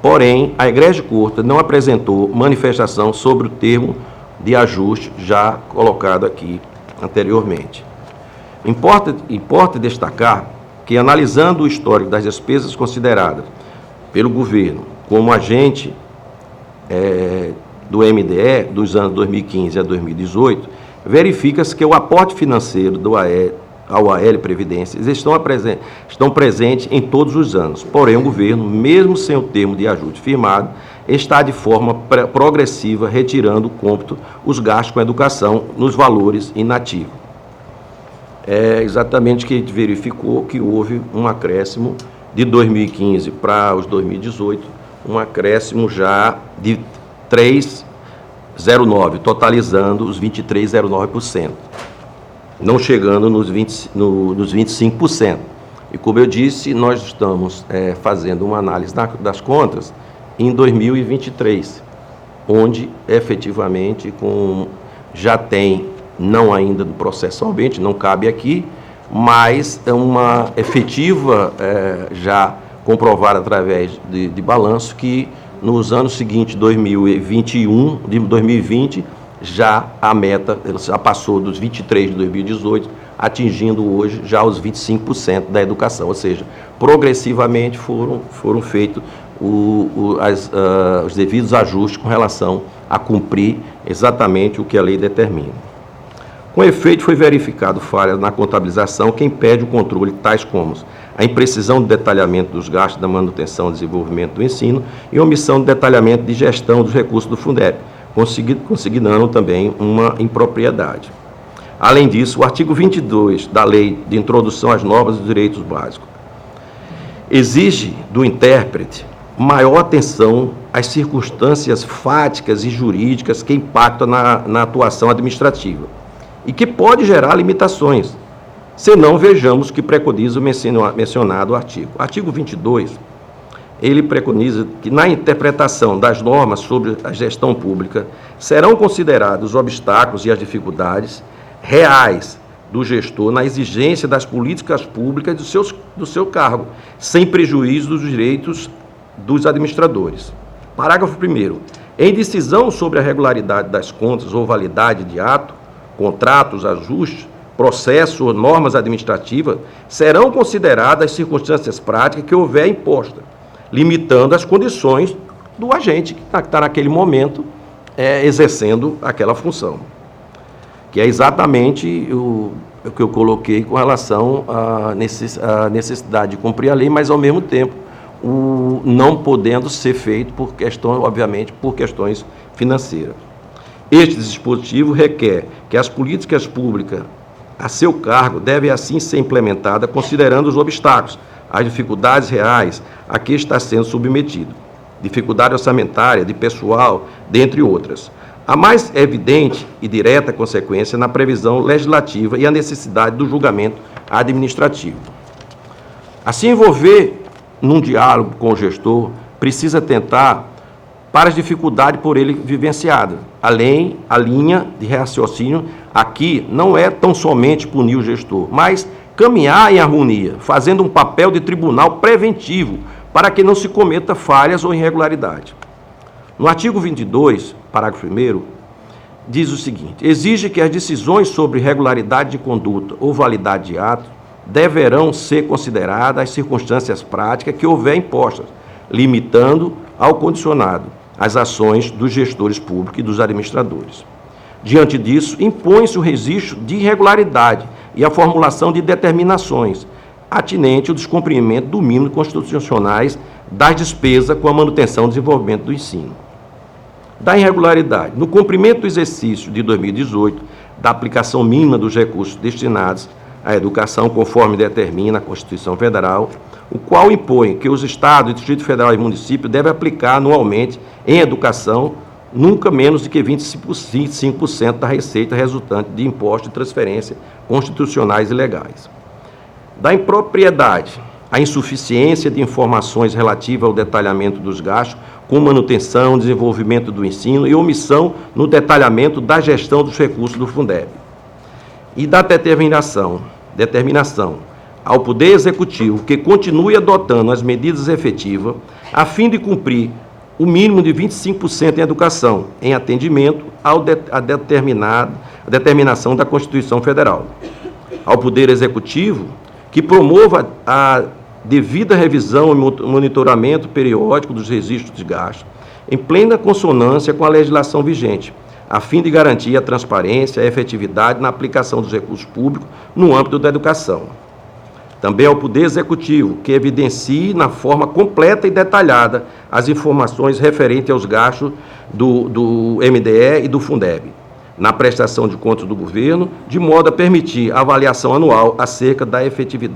Porém, a Egrégio Curta não apresentou manifestação sobre o termo de ajuste já colocado aqui anteriormente. Importa destacar que, analisando o histórico das despesas consideradas pelo governo como agente do MDE dos anos 2015 a 2018, verifica-se que o aporte financeiro ao AL Previdência estão presentes em todos os anos. Porém, o governo, mesmo sem o termo de ajuste firmado, está de forma progressiva retirando o cômputo os gastos com a educação nos valores inativos. É exatamente que a gente verificou que houve um acréscimo de 2015 para os 2018, um acréscimo já de 3,09, totalizando os 23,09%. Não chegando nos 25%. E, como eu disse, nós estamos fazendo uma análise das contas em 2023, onde, efetivamente, já tem, não ainda do processo solvente, não cabe aqui, mas é uma efetiva, já comprovada através de balanço, que nos anos seguintes, 2021, de 2020, já a meta já passou dos 23 de 2018, atingindo hoje já os 25% da educação, ou seja, progressivamente foram feitos os devidos ajustes com relação a cumprir exatamente o que a lei determina. Com efeito, foi verificado falhas na contabilização que impede o controle, tais como a imprecisão de detalhamento dos gastos da manutenção e desenvolvimento do ensino e omissão de detalhamento de gestão dos recursos do Fundeb, consignando também uma impropriedade. Além disso, o artigo 22 da Lei de Introdução às Normas dos Direitos Básicos exige do intérprete maior atenção às circunstâncias fáticas e jurídicas que impactam na atuação administrativa e que pode gerar limitações, senão vejamos que preconiza o mencionado artigo. Artigo 22, ele preconiza que na interpretação das normas sobre a gestão pública serão considerados os obstáculos e as dificuldades reais do gestor na exigência das políticas públicas do seu cargo, sem prejuízo dos direitos dos administradores. Parágrafo 1º. Em decisão sobre a regularidade das contas ou validade de ato, contratos, ajustes, processo ou normas administrativas, serão consideradas as circunstâncias práticas que houver imposta, limitando as condições do agente que está naquele momento exercendo aquela função. Que é exatamente o que eu coloquei com relação à necessidade de cumprir a lei, mas, ao mesmo tempo, o não podendo ser feito por questões, obviamente, por questões financeiras. Este dispositivo requer que as políticas públicas a seu cargo devem, assim, ser implementadas considerando os obstáculos, as dificuldades reais a que está sendo submetido, dificuldade orçamentária, de pessoal, dentre outras. A mais evidente e direta consequência na previsão legislativa e a necessidade do julgamento administrativo. Assim, envolver num diálogo com o gestor precisa tentar para as dificuldades por ele vivenciadas. Além, a linha de raciocínio aqui não é tão somente punir o gestor, mas caminhar em harmonia, fazendo um papel de tribunal preventivo para que não se cometa falhas ou irregularidade. No artigo 22, parágrafo 1º, diz o seguinte: exige que as decisões sobre regularidade de conduta ou validade de ato deverão ser consideradas as circunstâncias práticas que houver impostas, limitando ao condicionado as ações dos gestores públicos e dos administradores. Diante disso, impõe-se o registro de irregularidade e a formulação de determinações atinente ao descumprimento do mínimo constitucionais das despesas com a manutenção e desenvolvimento do ensino. Da irregularidade. No cumprimento do exercício de 2018, da aplicação mínima dos recursos destinados à educação, conforme determina a Constituição Federal, o qual impõe que os Estados, Distrito Federal e municípios devem aplicar anualmente em educação nunca menos de que 25% da receita resultante de impostos de transferência constitucionais e legais. Da impropriedade, a insuficiência de informações relativas ao detalhamento dos gastos com manutenção, desenvolvimento do ensino e omissão no detalhamento da gestão dos recursos do Fundeb. E da determinação, ao Poder Executivo que continue adotando as medidas efetivas a fim de cumprir o mínimo de 25% em educação, em atendimento à determinação da Constituição Federal. Ao Poder Executivo que promova a devida revisão e monitoramento periódico dos registros de gastos, em plena consonância com a legislação vigente, a fim de garantir a transparência e a efetividade na aplicação dos recursos públicos no âmbito da educação. Também ao Poder Executivo que evidencie na forma completa e detalhada as informações referentes aos gastos do MDE e do Fundeb, na prestação de contas do governo, de modo a permitir a avaliação anual acerca da efetividade